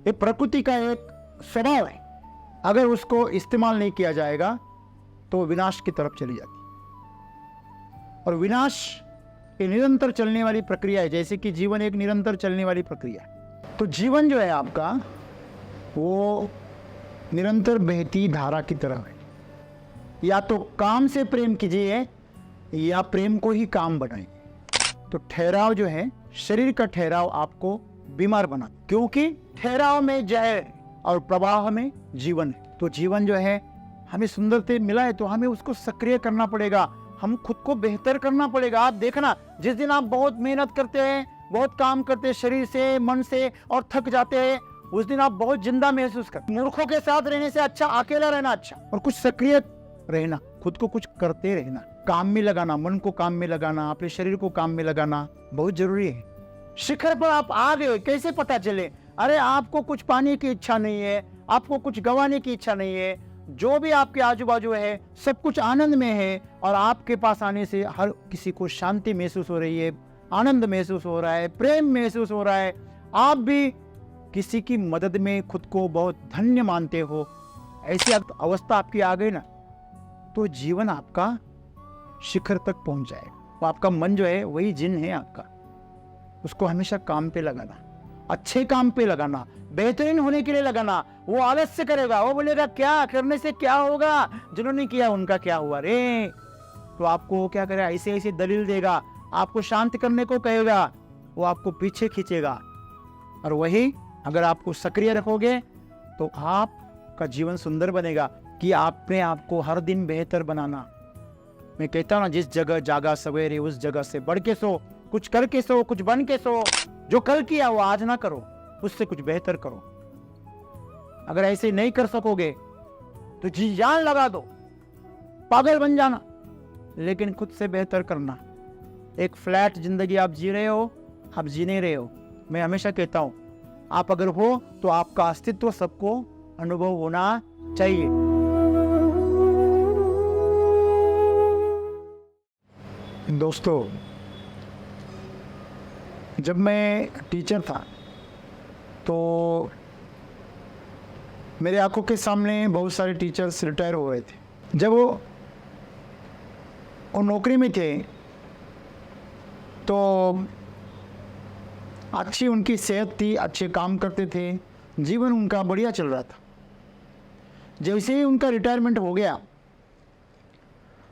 ये प्रकृति का एक स्वभाव है। अगर उसको इस्तेमाल नहीं किया जाएगा तो विनाश की तरफ चली जाती है। और विनाश ये निरंतर चलने वाली प्रक्रिया है, जैसे कि जीवन एक निरंतर चलने वाली प्रक्रिया है। तो जीवन जो है आपका वो निरंतर बहती धारा की तरह है। या तो काम से प्रेम कीजिए या प्रेम को ही काम बनाइए। तो ठहराव जो है, शरीर का ठहराव आपको बीमार बना, क्योंकि ठहराव में जहर और प्रवाह में जीवन है। तो जीवन जो है हमें सुंदरता मिला है तो हमें उसको सक्रिय करना पड़ेगा, हम खुद को बेहतर करना पड़ेगा। आप देखना, जिस दिन आप बहुत मेहनत करते हैं, बहुत काम करते हैं शरीर से मन से और थक जाते हैं, उस दिन आप बहुत जिंदा महसूस करते। मूर्खों के साथ रहने से अच्छा अकेला रहना अच्छा, और कुछ सक्रिय रहना, खुद को कुछ करते रहना, काम में लगाना, मन को काम में लगाना, अपने शरीर को काम में लगाना बहुत जरूरी है। शिखर पर आप आ गए, कैसे पता चले? अरे आपको कुछ पाने की इच्छा नहीं है, आपको कुछ गंवाने की इच्छा नहीं है, जो भी आपके आजू बाजू है सब कुछ आनंद में है, और आपके पास आने से हर किसी को शांति महसूस हो रही है, आनंद महसूस हो रहा है, प्रेम महसूस हो रहा है। आप भी किसी की मदद में खुद को बहुत धन्य मानते हो, ऐसी अवस्था आपकी आ गई ना, तो जीवन आपका शिखर तक पहुंच जाएगा। तो आपका मन जो है वही जिन है आपका, उसको हमेशा काम पे लगाना, अच्छे काम पे लगाना, बेहतरीन होने के लिए लगाना। वो आलस्य करेगा, वो बोलेगा क्या करने से क्या होगा, जिन्होंने किया उनका क्या हुआ रे। तो आपको क्या करेगा, ऐसे ऐसे दलील देगा, आपको शांत करने को कहेगा, वो आपको पीछे खींचेगा। और वही अगर आपको सक्रिय रखोगे तो आपका जीवन सुंदर बनेगा, कि आपने आपको हर दिन बेहतर बनाना। मैं कहता हूं ना, जिस जगह जागा सवेरे उस जगह से बढ़ के सो, कुछ करके सो, कुछ बन के सो। जो कल किया वो आज ना करो, उससे कुछ बेहतर करो। अगर ऐसे नहीं कर सकोगे तो जी जान लगा दो, पागल बन जाना, लेकिन खुद से बेहतर करना। एक फ्लैट जिंदगी आप जी रहे हो, आप जी नहीं रहे हो। मैं हमेशा कहता हूं, आप अगर हो तो आपका अस्तित्व सबको अनुभव होना चाहिए। दोस्तों, जब मैं टीचर था तो मेरे आंखों के सामने बहुत सारे टीचर्स रिटायर हो रहे थे। जब वो नौकरी में थे तो अच्छी उनकी सेहत थी, अच्छे काम करते थे, जीवन उनका बढ़िया चल रहा था। जैसे ही उनका रिटायरमेंट हो गया,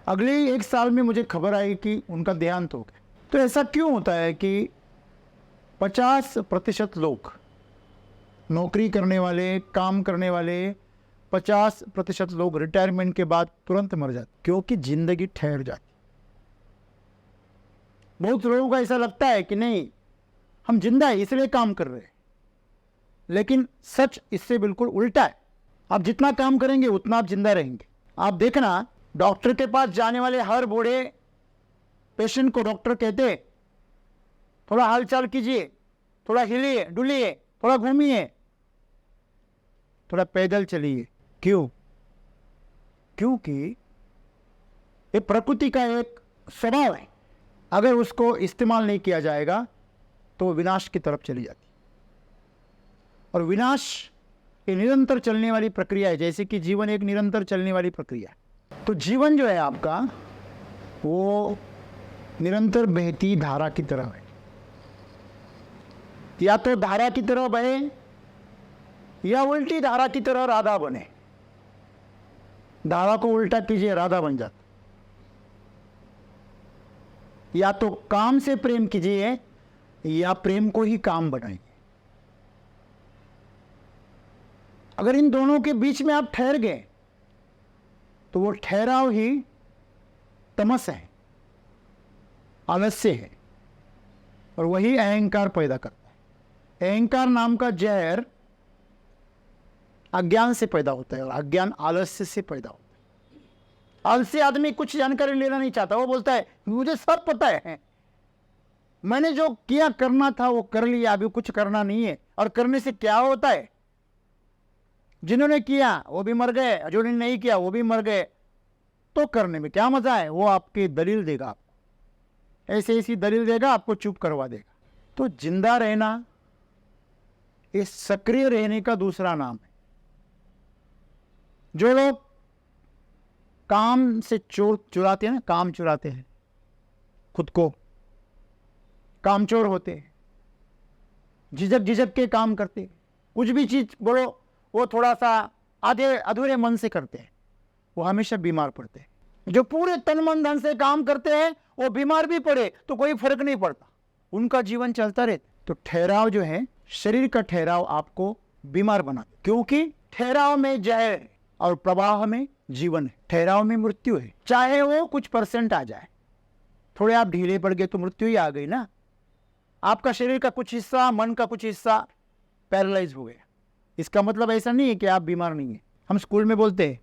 अगले 1 साल में मुझे खबर आई कि उनका देहांत हो गया। तो ऐसा क्यों होता है कि 50% लोग, नौकरी करने वाले, काम करने वाले 50% लोग रिटायरमेंट के बाद तुरंत मर जाते? क्योंकि जिंदगी ठहर जाती। बहुत लोगों को ऐसा लगता है कि नहीं, हम जिंदा है इसलिए काम कर रहे हैं, लेकिन सच इससे बिल्कुल उल्टा है। आप जितना काम करेंगे उतना आप जिंदा रहेंगे। आप देखना, डॉक्टर के पास जाने वाले हर बूढ़े पेशेंट को डॉक्टर कहते, थोड़ा हालचाल कीजिए, थोड़ा हिलिए डुलिए, थोड़ा घूमिए, थोड़ा पैदल चलिए। क्यों? क्योंकि ये प्रकृति का एक स्वभाव है। अगर उसको इस्तेमाल नहीं किया जाएगा तो विनाश की तरफ चली जाती। और विनाश ये निरंतर चलने वाली प्रक्रिया है, जैसे कि जीवन एक निरंतर चलने वाली प्रक्रिया है। तो जीवन जो है आपका वो निरंतर बहती धारा की तरह है। या तो धारा की तरह बहे या उल्टी धारा की तरह राधा बने। धारा को उल्टा कीजिए, राधा बन जाता। या तो काम से प्रेम कीजिए या प्रेम को ही काम बनाइए। अगर इन दोनों के बीच में आप ठहर गए तो वो ठहराव ही तमस है, आलस्य है, और वही अहंकार पैदा करता है। अहंकार नाम का जहर अज्ञान से पैदा होता है, और अज्ञान आलस्य से पैदा होता है। आलसी आदमी कुछ जानकारी लेना नहीं चाहता, वो बोलता है मुझे सब पता है, मैंने जो किया करना था वो कर लिया, अभी कुछ करना नहीं है। और करने से क्या होता है? जिन्होंने किया वो भी मर गए, जिन्होंने नहीं किया वो भी मर गए। तो करने में क्या मजा है? वो आपकी दलील देगा, आपको ऐसी ऐसी दलील देगा, आपको चुप करवा देगा। तो जिंदा रहना ये सक्रिय रहने का दूसरा नाम है। जो लोग काम से चुराते हैं ना, काम चुराते हैं, खुद को कामचोर होते हैं, झिझक झिझक के काम करते हैं, कुछ भी चीज बोलो वो थोड़ा सा आधे अधूरे मन से करते हैं, वो हमेशा बीमार पड़ते हैं। जो पूरे तन मन धन से काम करते हैं वो बीमार भी पड़े तो कोई फर्क नहीं पड़ता, उनका जीवन चलता रहता। तो ठहराव जो है, शरीर का ठहराव आपको बीमार बना, क्योंकि ठहराव में जहर है और प्रवाह में जीवन है। ठहराव में मृत्यु है, चाहे वो कुछ परसेंट आ जाए, थोड़े आप ढीले पड़ गए तो मृत्यु ही आ गई ना। आपका शरीर का कुछ हिस्सा, मन का कुछ हिस्सा पैरालाइज हो गया, इसका मतलब ऐसा नहीं है कि आप बीमार नहीं है। हम स्कूल में बोलते हैं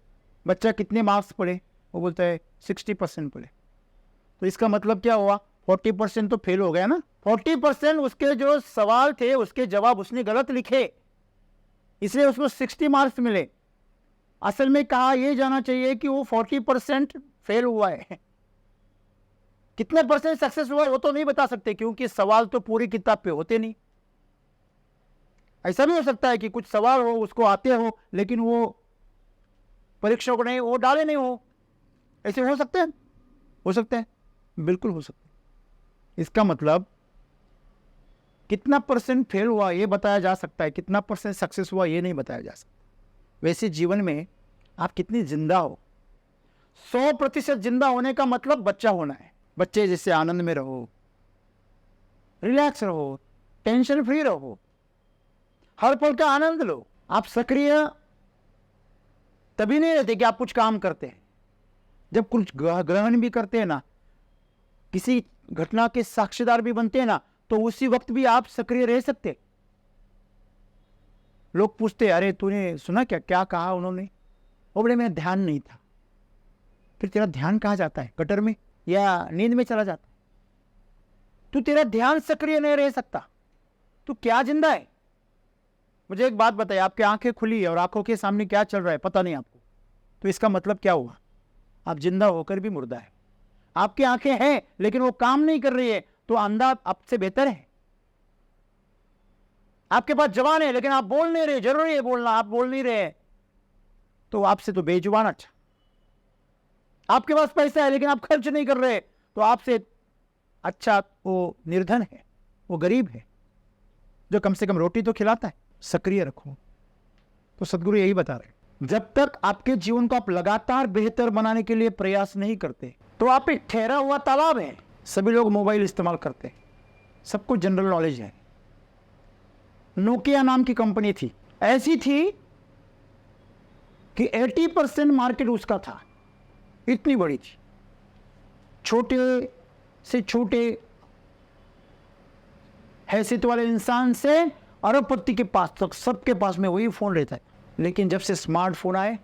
बच्चा कितने मार्क्स पढ़े, वो बोलता है 60% पढ़े, तो इसका मतलब क्या हुआ, 40% तो फेल हो गया ना। 40% उसके जो सवाल थे उसके जवाब उसने गलत लिखे, इसलिए उसको 60 मार्क्स मिले। असल में कहा यह जाना चाहिए कि वो 40% फेल हुआ है, कितने परसेंट सक्सेस हुआ वो तो नहीं बता सकते, क्योंकि सवाल तो पूरी किताब पे होते नहीं। ऐसा भी हो सकता है कि कुछ सवाल हो उसको आते हो लेकिन वो परीक्षक ने वो डाले नहीं हो, ऐसे हो सकते हैं, हो सकते हैं, बिल्कुल हो सकते हैं। इसका मतलब कितना परसेंट फेल हुआ ये बताया जा सकता है, कितना परसेंट सक्सेस हुआ ये नहीं बताया जा सकता। वैसे जीवन में आप कितनी जिंदा हो, 100% जिंदा होने का मतलब बच्चा होना है। बच्चे जैसे आनंद में रहो, रिलैक्स रहो, टेंशन फ्री रहो, हर पल का आनंद लो। आप सक्रिय तभी नहीं रहते कि आप कुछ काम करते हैं, जब कुछ ग्रहण भी करते हैं ना, किसी घटना के साक्षीदार भी बनते हैं ना, तो उसी वक्त भी आप सक्रिय रह सकते। लोग पूछते अरे तूने सुना क्या, क्या कहा उन्होंने, वो बड़े मेरा ध्यान नहीं था। फिर तेरा ध्यान कहाँ जाता है, गटर में या नींद में चला जाता है? तू तेरा ध्यान सक्रिय नहीं रह सकता, तू क्या जिंदा है? मुझे एक बात बताइए, आपकी आंखें खुली है और आंखों के सामने क्या चल रहा है पता नहीं आपको, तो इसका मतलब क्या हुआ, आप जिंदा होकर भी मुर्दा है। आपकी आंखें हैं लेकिन वो काम नहीं कर रही है, तो अंधा आपसे बेहतर है। आपके पास जबान है लेकिन आप बोल नहीं रहे, जरूरी है बोलना, आप बोल नहीं रहे तो आपसे तो बेजुबान अच्छा। आपके पास पैसा है लेकिन आप खर्च नहीं कर रहे, तो आपसे अच्छा वो निर्धन है, वो गरीब है जो कम से कम रोटी तो खिलाता है। सक्रिय रखो। तो सदगुरु यही बता रहे, जब तक आपके जीवन को आप लगातार बेहतर बनाने के लिए प्रयास नहीं करते तो आप एक ठहरा हुआ तालाब है। सभी लोग मोबाइल इस्तेमाल करते हैं, सबको जनरल नॉलेज है। नोकिया नाम की कंपनी थी, ऐसी थी कि 80% मार्केट उसका था, इतनी बड़ी थी। छोटे से छोटे हैसियत वाले इंसान से अरबपति के पास तक सबके पास में वही फोन रहता है। लेकिन जब से स्मार्टफोन आए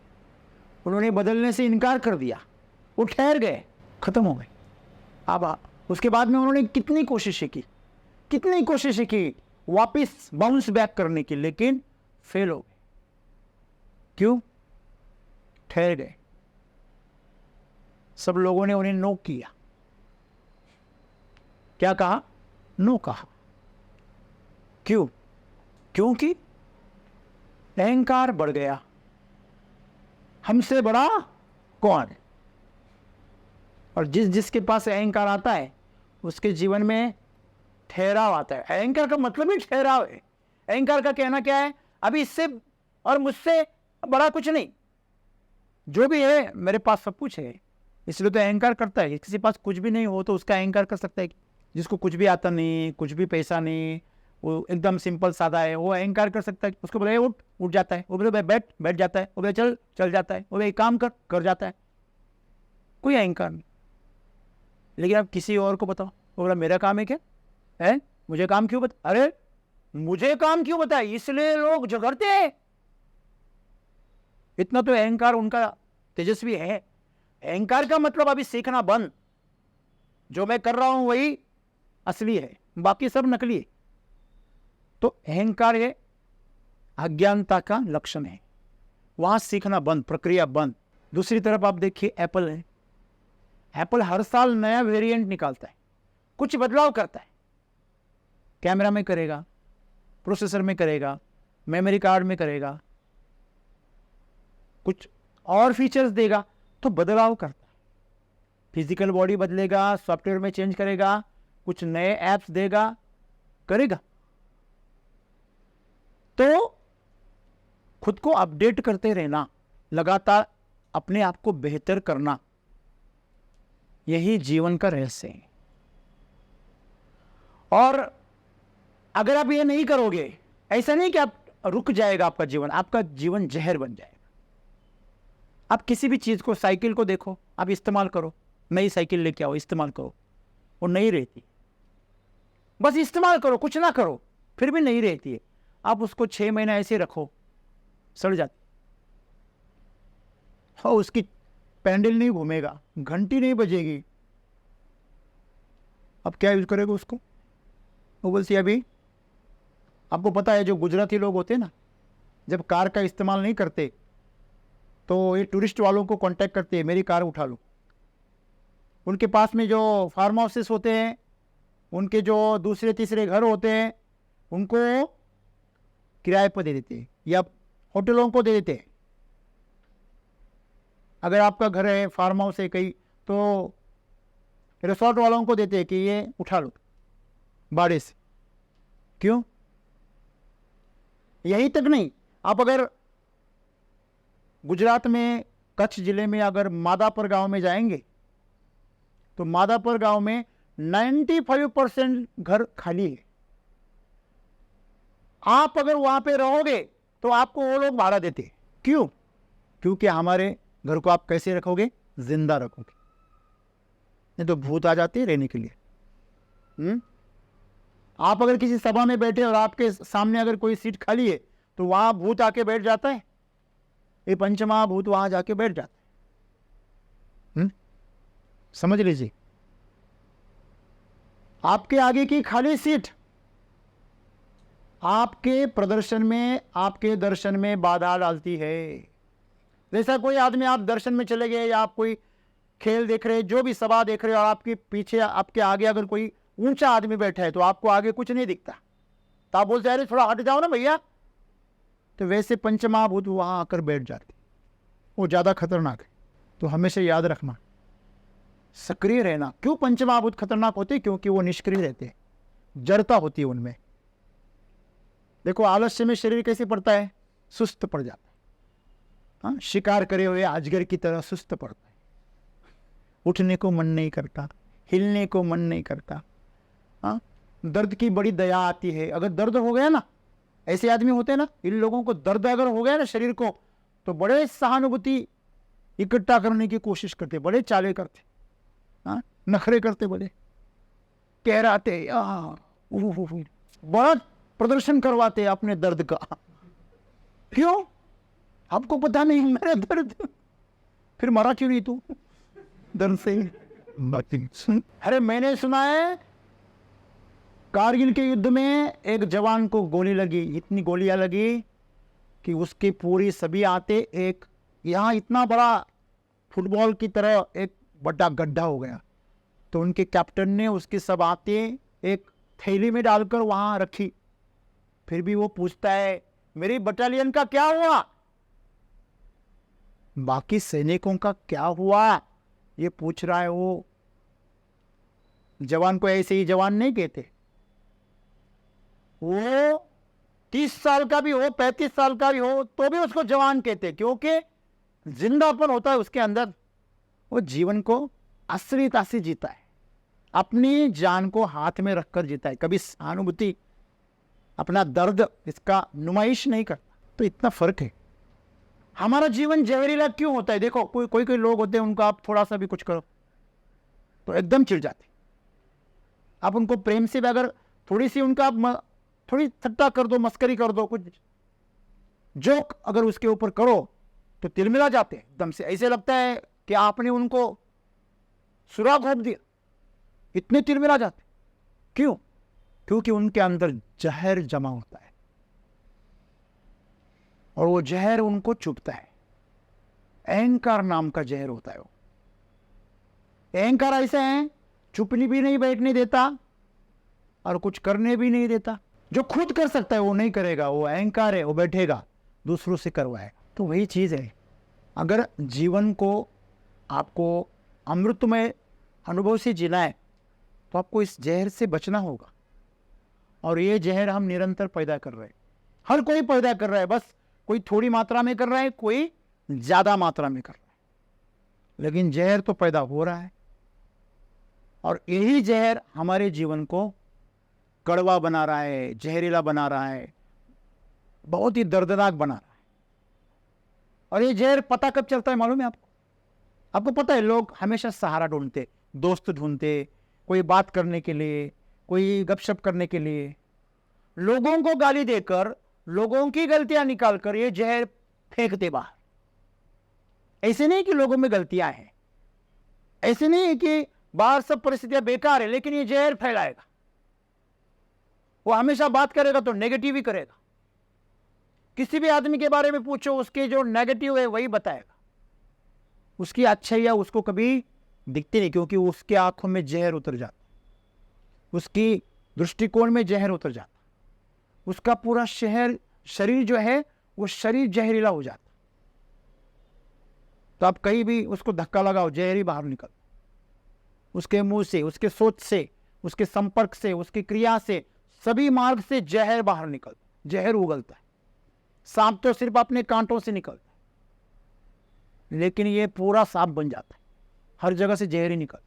उन्होंने बदलने से इनकार कर दिया, वो ठहर गए, खत्म हो गए। अब उसके बाद में उन्होंने कितनी कोशिशें की वापस बाउंस बैक करने की, लेकिन फेल हो गए। क्यों? ठहर गए। सब लोगों ने उन्हें नो किया। क्या कहा? नो कहा। क्यों? क्योंकि अहंकार बढ़ गया, हमसे बड़ा कौन है। और जिसके पास अहंकार आता है उसके जीवन में ठहराव आता है। अहंकार का मतलब ही ठहराव है। अहंकार का कहना क्या है, अभी इससे और मुझसे बड़ा कुछ नहीं, जो भी है मेरे पास सब कुछ है, इसलिए तो अहंकार करता है। किसी पास कुछ भी नहीं हो तो उसका अहंकार कर सकता है। जिसको कुछ भी आता नहीं, कुछ भी पैसा नहीं, वो एकदम सिंपल सादा है, वो अहंकार कर सकता है। उसको बोले उठ जाता है, वो बोले बैठ जाता है, वो बोले चल जाता है, वो बोले काम कर जाता है, कोई अहंकार नहीं। लेकिन आप किसी और को बताओ, वो बोला मेरा काम है क्या है, मुझे काम क्यों बता, अरे मुझे काम क्यों बताए, इसलिए लोग झगड़ते हैं। इतना तो अहंकार उनका तेजस्वी है। अहंकार का मतलब अभी सीखना बंद, जो मैं कर रहा हूं वही असली है, बाकी सब नकली है। तो अहंकार ये अज्ञानता का लक्षण है, वहां सीखना बंद, प्रक्रिया बंद। दूसरी तरफ आप देखिए एप्पल है, एप्पल हर साल नया वेरिएंट निकालता है, कुछ बदलाव करता है, कैमरा में करेगा, प्रोसेसर में करेगा, मेमोरी कार्ड में करेगा, कुछ और फीचर्स देगा, तो बदलाव करता है। फिजिकल बॉडी बदलेगा, सॉफ्टवेयर में चेंज करेगा, कुछ नए ऐप्स देगा, करेगा। तो खुद को अपडेट करते रहना, लगातार अपने आप को बेहतर करना, यही जीवन का रहस्य है। और अगर आप ये नहीं करोगे, ऐसा नहीं कि आप रुक जाएगा आपका जीवन, आपका जीवन जहर बन जाएगा। आप किसी भी चीज को, साइकिल को देखो, आप इस्तेमाल करो, नई साइकिल लेके आओ, इस्तेमाल करो, वो नहीं रहती। बस इस्तेमाल करो, कुछ ना करो, फिर भी नहीं रहती है। आप उसको 6 महीना ऐसे रखो, सड़ जाती, और उसकी पैंडल नहीं घूमेगा, घंटी नहीं बजेगी। अब क्या यूज करेगा उसको? वो बोलती अभी आपको पता है, जो गुजराती लोग होते हैं ना, जब कार का इस्तेमाल नहीं करते तो ये टूरिस्ट वालों को कांटेक्ट करते हैं, मेरी कार उठा लो। उनके पास में जो फार्म हाउसेस होते हैं, उनके जो दूसरे तीसरे घर होते हैं, उनको किराए पर दे देते हैं या होटलों को दे देते हैं। अगर आपका घर है, फार्म हाउस है कहीं, तो रिसोर्ट वालों को देते हैं कि ये उठा लो भाड़े से। क्यों? यही तक नहीं, आप अगर गुजरात में कच्छ जिले में अगर मादापर गांव में जाएंगे, तो मादापर गांव में 95% घर खाली है। आप अगर वहां पे रहोगे तो आपको वो लोग भाड़ा देते हैं। क्यों? क्योंकि हमारे घर को आप कैसे रखोगे? जिंदा रखोगे, नहीं तो भूत आ जाते हैं रहने के लिए। आप अगर किसी सभा में बैठे और आपके सामने अगर कोई सीट खाली है, तो वहां भूत आके बैठ जाता है, ये पंचमहाभूत वहां जाके बैठ जाते हैं। समझ लीजिए, आपके आगे की खाली सीट आपके प्रदर्शन में, आपके दर्शन में बाधा डालती है। जैसा कोई आदमी, आप दर्शन में चले गए या आप कोई खेल देख रहे, जो भी सभा देख रहे हो, और आपके पीछे, आपके आगे अगर कोई ऊंचा आदमी बैठा है, तो आपको आगे कुछ नहीं दिखता, तो आप बोलते अरे थोड़ा हट जाओ ना भैया। तो वैसे पंचमहाभूत वहां आकर बैठ जाते, वो ज्यादा खतरनाक है। तो हमेशा याद रखना, सक्रिय रहना। क्यों पंचमहाभूत खतरनाक होते? क्योंकि वो निष्क्रिय रहते हैं, जड़ता होती है उनमें। देखो, आलस्य में शरीर कैसे पड़ता है? सुस्त पड़ जाता है। हाँ, शिकार करे हुए अजगर की तरह सुस्त पड़ता है, उठने को मन नहीं करता, हिलने को मन नहीं करता। हाँ, दर्द की बड़ी दया आती है। अगर दर्द हो गया ना, ऐसे आदमी होते हैं ना, इन लोगों को दर्द अगर हो गया ना शरीर को, तो बड़े सहानुभूति इकट्ठा करने की कोशिश करते, बड़े चाले करते, हाँ, नखरे करते, बड़े कहराते, बड़ा प्रदर्शन करवाते अपने दर्द का। क्यों? आपको पता नहीं मेरा दर्द, फिर मरा क्यों नहीं तू दर्द से? अरे मैंने सुना है कारगिल के युद्ध में एक जवान को गोली लगी, इतनी गोलियां लगी कि उसकी पूरी सभी आते एक यहाँ इतना बड़ा फुटबॉल की तरह एक बड़ा गड्ढा हो गया। तो उनके कैप्टन ने उसकी सब आते एक थैली में डालकर वहां रखी। फिर भी वो पूछता है मेरी बटालियन का क्या हुआ, बाकी सैनिकों का क्या हुआ, ये पूछ रहा है। वो जवान को ऐसे ही जवान नहीं कहते, वो 30 साल का भी हो, 35 साल का भी हो, तो भी उसको जवान कहते, क्योंकि जिंदापन होता है उसके अंदर। वो जीवन को असलियता से जीता है, अपनी जान को हाथ में रखकर जीता है, कभी सहानुभूति, अपना दर्द, इसका नुमाइश नहीं करता। तो इतना फर्क है। हमारा जीवन जहरीला क्यों होता है? देखो, कोई लोग होते हैं, उनको आप थोड़ा सा भी कुछ करो तो एकदम चिढ़ जाते। आप उनको प्रेम से भी अगर थोड़ी सी उनका थोड़ी ठट्टा कर दो, मस्करी कर दो, कुछ जोक अगर उसके ऊपर करो तो तिलमिला जाते हैं एकदम से। ऐसे लगता है कि आपने उनको सुराग घोंप दिया, इतने तिलमिला जाते। क्यों? क्योंकि उनके अंदर जहर जमा होता है और वो जहर उनको चुभता है। अहंकार नाम का जहर होता है वो। अहंकार ऐसे है, चुपनी भी नहीं बैठने देता और कुछ करने भी नहीं देता। जो खुद कर सकता है वो नहीं करेगा, वो अहंकार है, वो बैठेगा दूसरों से करवाए। तो वही चीज़ है, अगर जीवन को आपको अमृतमय अनुभव से जीना है तो आपको इस जहर से बचना होगा। और ये जहर हम निरंतर पैदा कर रहे हैं, हर कोई पैदा कर रहा है, बस कोई थोड़ी मात्रा में कर रहा है, कोई ज्यादा मात्रा में कर रहा है, लेकिन जहर तो पैदा हो रहा है। और यही जहर हमारे जीवन को कड़वा बना रहा है, जहरीला बना रहा है, बहुत ही दर्दनाक बना रहा है। और ये जहर पता कब चलता है मालूम है आपको? आपको पता है, लोग हमेशा सहारा ढूंढते, दोस्त ढूंढते, कोई बात करने के लिए, कोई गपशप करने के लिए। लोगों को गाली देकर, लोगों की गलतियां निकालकर ये जहर फेंकते बाहर। ऐसे नहीं कि लोगों में गलतियां हैं, ऐसे नहीं है कि बाहर सब परिस्थितियां बेकार है, लेकिन ये जहर फैलाएगा। वो हमेशा बात करेगा तो नेगेटिव ही करेगा। किसी भी आदमी के बारे में पूछो, उसके जो नेगेटिव है वही बताएगा, उसकी अच्छाइयां उसको कभी दिखती नहीं, क्योंकि उसके आंखों में जहर उतर जाता, उसकी दृष्टिकोण में जहर उतर जाता, उसका पूरा शरीर जो है वो शरीर जहरीला हो जाता। तो आप कहीं भी उसको धक्का लगाओ, जहर ही बाहर निकल, उसके मुंह से, उसके सोच से, उसके संपर्क से, उसकी क्रिया से, सभी मार्ग से जहर बाहर निकल, जहर उगलता है। सांप तो सिर्फ अपने कांटों से निकलता है, लेकिन ये पूरा सांप बन जाता है, हर जगह से जहर ही निकलता है।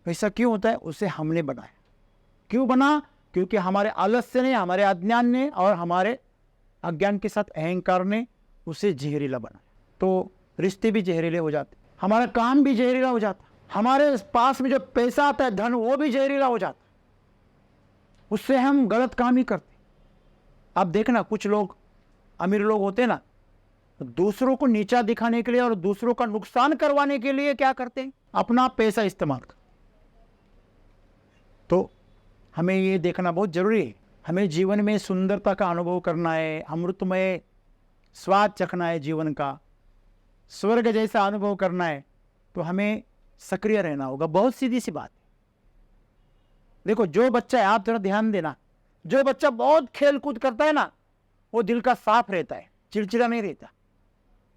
ऐसा क्यों होता है? उसे हमने बनाया। क्यों बना? क्योंकि हमारे आलस्य ने, हमारे अज्ञान ने और हमारे अज्ञान के साथ अहंकार ने उसे जहरीला बनाया। तो रिश्ते भी जहरीले हो जाते, हमारा काम भी जहरीला हो जाता, हमारे पास में जो पैसा आता है, धन, वो भी जहरीला हो जाता, उससे हम गलत काम ही करते। आप देखना, कुछ लोग, अमीर लोग होते ना, दूसरों को नीचा दिखाने के लिए और दूसरों का नुकसान करवाने के लिए क्या करते हैं? अपना पैसा इस्तेमाल करते। तो हमें ये देखना बहुत जरूरी है। हमें जीवन में सुंदरता का अनुभव करना है, अमृतमय स्वाद चखना है, जीवन का स्वर्ग जैसा अनुभव करना है, तो हमें सक्रिय रहना होगा। बहुत सीधी सी बात है। देखो, जो बच्चा है, आप जरा ध्यान देना, जो बच्चा बहुत खेल कूद करता है ना, वो दिल का साफ रहता है, चिड़चिड़ा नहीं रहता।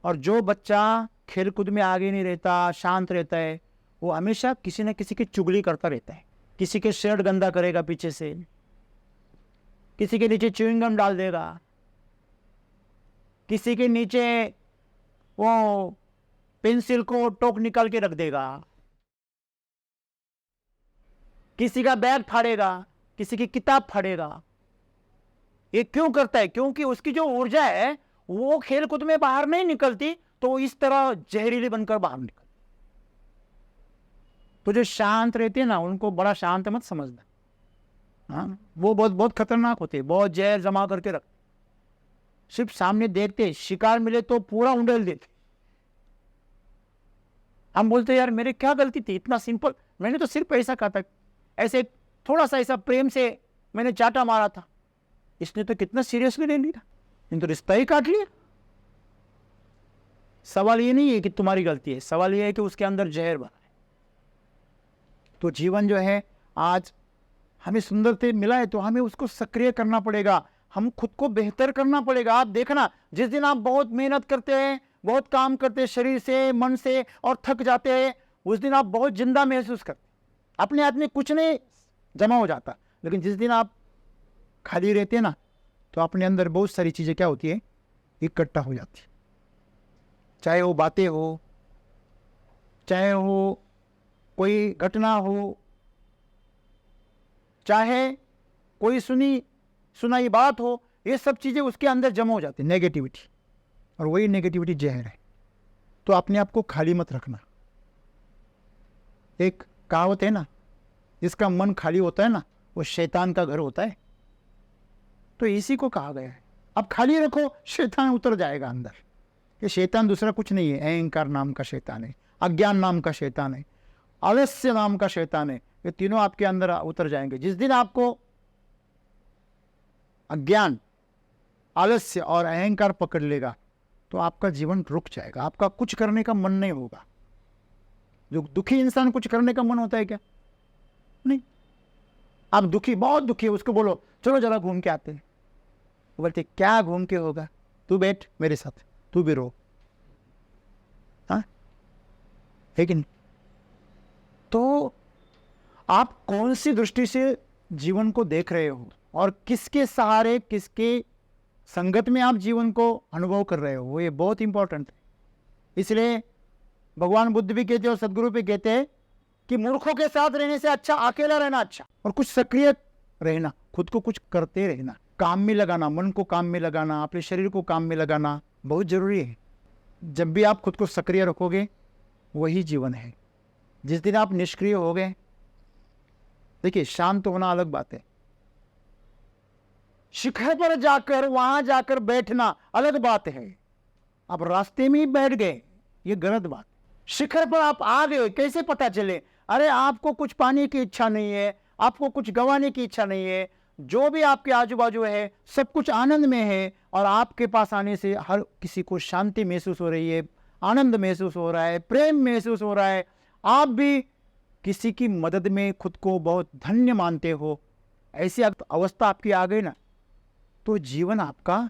और जो बच्चा खेल कूद में आगे नहीं रहता, शांत रहता है, वो हमेशा किसी न किसी की चुगली करता रहता है। किसी के शर्ट गंदा करेगा पीछे से, किसी के नीचे च्युइंगम डाल देगा, किसी के नीचे वो पेंसिल को टोक निकाल के रख देगा, किसी का बैग फाड़ेगा, किसी की किताब फाड़ेगा। ये क्यों करता है? क्योंकि उसकी जो ऊर्जा है वो खेल कूद में बाहर नहीं निकलती, तो इस तरह जहरीली बनकर बाहर निकलती। तो जो शांत रहते हैं ना, उनको बड़ा शांत मत समझना। हाँ, वो बहुत बहुत खतरनाक होते, बहुत जहर जमा करके रखते। सिर्फ सामने देखते, शिकार मिले तो पूरा उंडेल देते। हम बोलते यार मेरे क्या गलती थी, इतना सिंपल, मैंने तो सिर्फ ऐसा कहा था, ऐसे थोड़ा सा ऐसा प्रेम से मैंने चाटा मारा था, इसने तो कितना सीरियसली ले लिया, इन तो रिश्ता ही काट लिया। सवाल ये नहीं है कि तुम्हारी गलती है, सवाल ये है कि उसके अंदर जहर भरा है। तो जीवन जो है, आज हमें सुंदरता मिला है तो हमें उसको सक्रिय करना पड़ेगा, हम खुद को बेहतर करना पड़ेगा। आप देखना, जिस दिन आप बहुत मेहनत करते हैं, बहुत काम करते हैं शरीर से, मन से, और थक जाते हैं, उस दिन आप बहुत जिंदा महसूस करते, अपने आप में कुछ नहीं जमा हो जाता। लेकिन जिस दिन आप खाली रहते हैं ना, तो अपने अंदर बहुत सारी चीज़ें क्या होती है, इकट्ठा हो जाती है। चाहे वो बातें हो, चाहे वो कोई घटना हो, चाहे कोई सुनाई बात हो, ये सब चीज़ें उसके अंदर जमा हो जाती है, नेगेटिविटी। और वही नेगेटिविटी जहर है। तो अपने आप को खाली मत रखना। एक कहावत है ना, जिसका मन खाली होता है ना, वो शैतान का घर होता है। तो इसी को कहा गया है, अब खाली रखो, शैतान उतर जाएगा अंदर। ये शैतान दूसरा कुछ नहीं है, अहंकार नाम का शैतान है, अज्ञान नाम का शैतान है, आलस्य नाम का शैतान है। ये तीनों आपके अंदर उतर जाएंगे। जिस दिन आपको अज्ञान, आलस्य और अहंकार पकड़ लेगा, तो आपका जीवन रुक जाएगा, आपका कुछ करने का मन नहीं होगा। जो दुखी इंसान, कुछ करने का मन होता है क्या? नहीं। आप दुखी, बहुत दुखी है, उसको बोलो चलो जरा घूम के आते हैं। वो बोलते क्या घूम के होगा, तू बैठ मेरे साथ, तू भी रो। हाँ, है कि नहीं? तो आप कौन सी दृष्टि से जीवन को देख रहे हो और किसके सहारे, किसके संगत में आप जीवन को अनुभव कर रहे हो, वो ये बहुत इंपॉर्टेंट है। इसलिए भगवान बुद्ध भी कहते हैं और सदगुरु भी कहते हैं कि मूर्खों के साथ रहने से अच्छा अकेला रहना अच्छा, और कुछ सक्रिय रहना, खुद को कुछ करते रहना, काम में लगाना, मन को काम में लगाना, अपने शरीर को काम में लगाना बहुत जरूरी है। जब भी आप खुद को सक्रिय रखोगे वही जीवन है। जिस दिन आप निष्क्रिय हो गए, देखिए शांत होना अलग बात है, शिखर पर जाकर वहां जाकर बैठना अलग बात है। आप रास्ते में ही बैठ गए, ये गलत बात। शिखर पर आप आ गए, कैसे पता चले? अरे आपको कुछ पाने की इच्छा नहीं है, आपको कुछ गंवाने की इच्छा नहीं है, जो भी आपके आजू बाजू है सब कुछ आनंद में है, और आपके पास आने से हर किसी को शांति महसूस हो रही है, आनंद महसूस हो रहा है, प्रेम महसूस हो रहा है। आप भी किसी की मदद में खुद को बहुत धन्य मानते हो। ऐसी अवस्था आपकी आ गई ना, तो जीवन आपका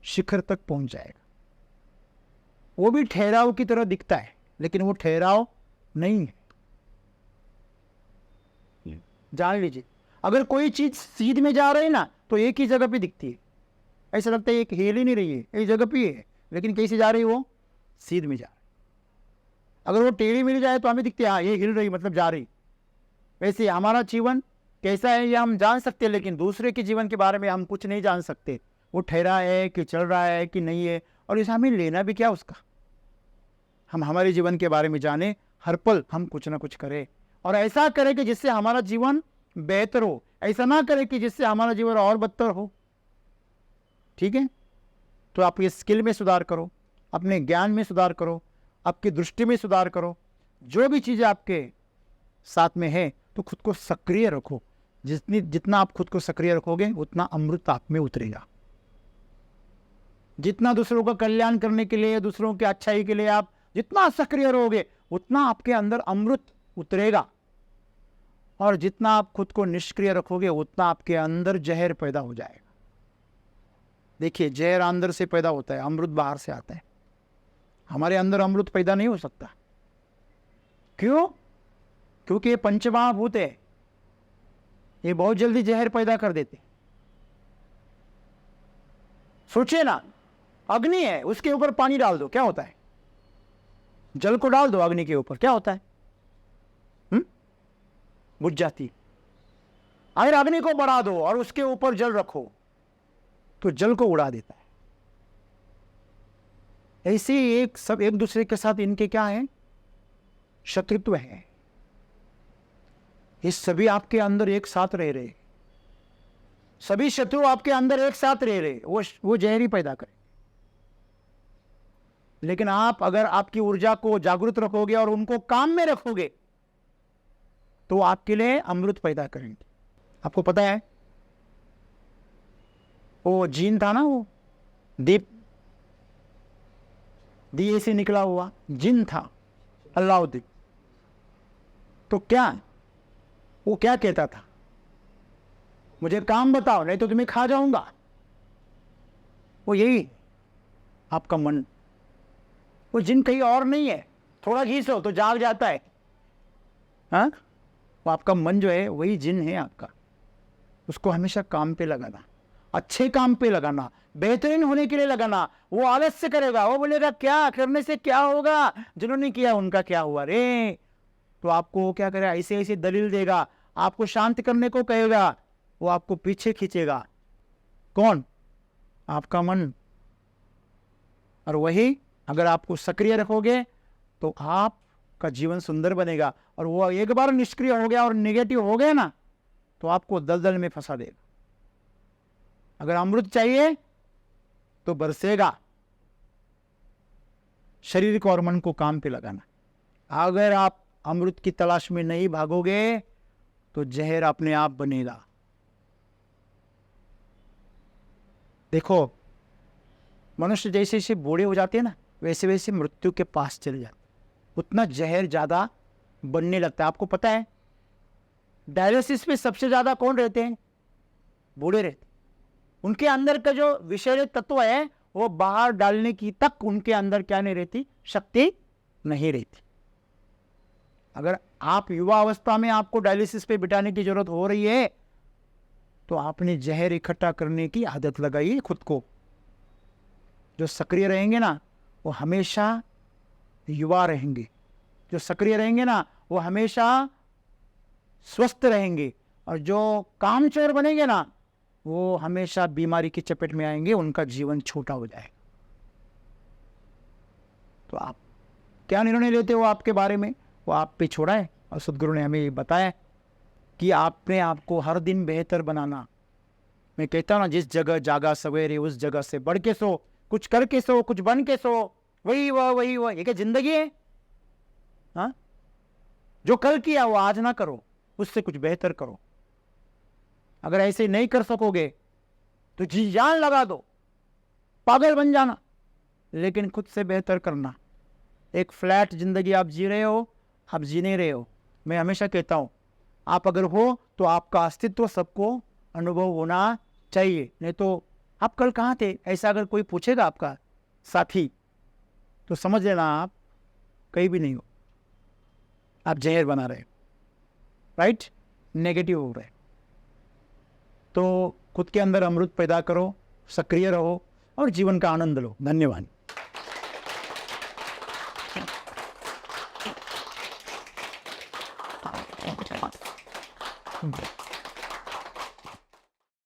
शिखर तक पहुंच जाएगा। वो भी ठहराव की तरह दिखता है, लेकिन वो ठहराव नहीं है। जान लीजिए, अगर कोई चीज सीध में जा रही है ना, तो एक ही जगह पे दिखती है, ऐसा लगता है एक हिल ही नहीं रही है, एक जगह पे है, लेकिन कैसे जा रही है? वो सीध में जा रही है। अगर वो टेढ़ी मिल जाए तो हमें दिखती है हाँ ये हिल रही, मतलब जा रही। वैसे हमारा जीवन कैसा है ये हम जान सकते हैं, लेकिन दूसरे के जीवन के बारे में हम कुछ नहीं जान सकते। वो ठहरा है कि चल रहा है कि नहीं है, और इसे हमें लेना भी क्या उसका। हम हमारे जीवन के बारे में जाने, हर पल हम कुछ ना कुछ करें, और ऐसा करें कि जिससे हमारा जीवन बेहतर हो, ऐसा ना करें कि जिससे हमारा जीवन और बदतर हो। ठीक है? तो आप ये स्किल में सुधार करो, अपने ज्ञान में सुधार करो, आपकी दृष्टि में सुधार करो। जो भी चीजें आपके साथ में है तो खुद को सक्रिय रखो। जितना आप खुद को सक्रिय रखोगे उतना अमृत आप में उतरेगा। जितना दूसरों का कल्याण करने के लिए, दूसरों की अच्छाई के लिए आप जितना सक्रिय रहोगे उतना आपके अंदर अमृत उतरेगा, और जितना आप खुद को निष्क्रिय रखोगे उतना आपके अंदर जहर पैदा हो जाएगा। देखिए, जहर अंदर से पैदा होता है, अमृत बाहर से आता है। हमारे अंदर अमृत पैदा नहीं हो सकता। क्यों? क्योंकि ये पंचमहाभूत है, ये बहुत जल्दी जहर पैदा कर देते। सोचिए ना, अग्नि है, उसके ऊपर पानी डाल दो, क्या होता है? जल को डाल दो अग्नि के ऊपर, क्या होता है? बुझ जाती। अगर अग्नि को बढ़ा दो और उसके ऊपर जल रखो तो जल को उड़ा देता है। ऐसे सब एक दूसरे के साथ इनके क्या है? शत्रुत्व है। ये सभी आपके अंदर एक साथ रह रहे, सभी शत्रु आपके अंदर एक साथ रह रहे, वो जहर ही पैदा करे। लेकिन आप अगर आपकी ऊर्जा को जागृत रखोगे और उनको काम में रखोगे तो आपके लिए अमृत पैदा करेंगे। आपको पता है वो जीन था ना, वो दीप दिए से निकला हुआ जिन था, अलाउद्दीन। तो क्या वो क्या कहता था? मुझे काम बताओ नहीं तो तुम्हें खा जाऊंगा। वो यही आपका मन, वो जिन कहीं और नहीं है। थोड़ा घीसो तो जाग जाता है। हाँ, वो आपका मन जो है वही जिन है आपका। उसको हमेशा काम पे लगाना, अच्छे काम पे लगाना, बेहतरीन होने के लिए लगाना। वो आलस्य करेगा, वो बोलेगा क्या करने से क्या होगा, जिन्होंने किया उनका क्या हुआ रे। तो आपको क्या करेगा? ऐसे ऐसे दलील देगा, आपको शांत करने को कहेगा, वो आपको पीछे खींचेगा। कौन? आपका मन। और वही अगर आपको सक्रिय रखोगे तो आपका जीवन सुंदर बनेगा। और वो एक बार निष्क्रिय हो गया और नेगेटिव हो गया ना, तो आपको दलदल में फंसा देगा। अगर अमृत चाहिए तो बरसेगा। शरीर को और मन को काम पे लगाना। अगर आप अमृत की तलाश में नहीं भागोगे तो जहर अपने आप बनेगा। देखो, मनुष्य जैसे जैसे बूढ़े हो जाते हैं ना, वैसे वैसे मृत्यु के पास चले जाते, उतना जहर ज्यादा बनने लगता है। आपको पता है डायलिसिस में सबसे ज्यादा कौन रहते हैं? बूढ़े रहते। उनके अंदर का जो विषैले तत्व है वो बाहर डालने की तक उनके अंदर क्या नहीं रहती, शक्ति नहीं रहती। अगर आप युवा अवस्था में आपको डायलिसिस पे बिठाने की जरूरत हो रही है तो आपने जहर इकट्ठा करने की आदत लगाई खुद को। जो सक्रिय रहेंगे ना वो हमेशा युवा रहेंगे, जो सक्रिय रहेंगे ना वो हमेशा स्वस्थ रहेंगे, और जो कामचोर बनेंगे ना वो हमेशा बीमारी की चपेट में आएंगे, उनका जीवन छोटा हो जाएगा। तो आप क्या निर्णय लेते हो आपके बारे में, वो आप पे छोड़ा है। और सदगुरु ने हमें ये बताया कि आपने आपको हर दिन बेहतर बनाना। मैं कहता हूँ ना, जिस जगह जागा सवेरे उस जगह से बढ़ के सो, कुछ करके सो, कुछ बन के सो, वही वह ये क्या जिंदगी है? हाँ, जो कल किया वो आज ना करो, उससे कुछ बेहतर करो। अगर ऐसे नहीं कर सकोगे तो जी जान लगा दो, पागल बन जाना, लेकिन खुद से बेहतर करना। एक फ्लैट जिंदगी आप जी रहे हो, आप जी नहीं रहे हो। मैं हमेशा कहता हूं, आप अगर हो तो आपका अस्तित्व सबको अनुभव होना चाहिए, नहीं तो आप कल कहाँ थे ऐसा अगर कोई पूछेगा आपका साथी, तो समझ लेना आप कहीं भी नहीं हो, आप जहर बना रहे, राइट, नेगेटिव हो रहे। तो खुद के अंदर अमृत पैदा करो, सक्रिय रहो और जीवन का आनंद लो। धन्यवाद।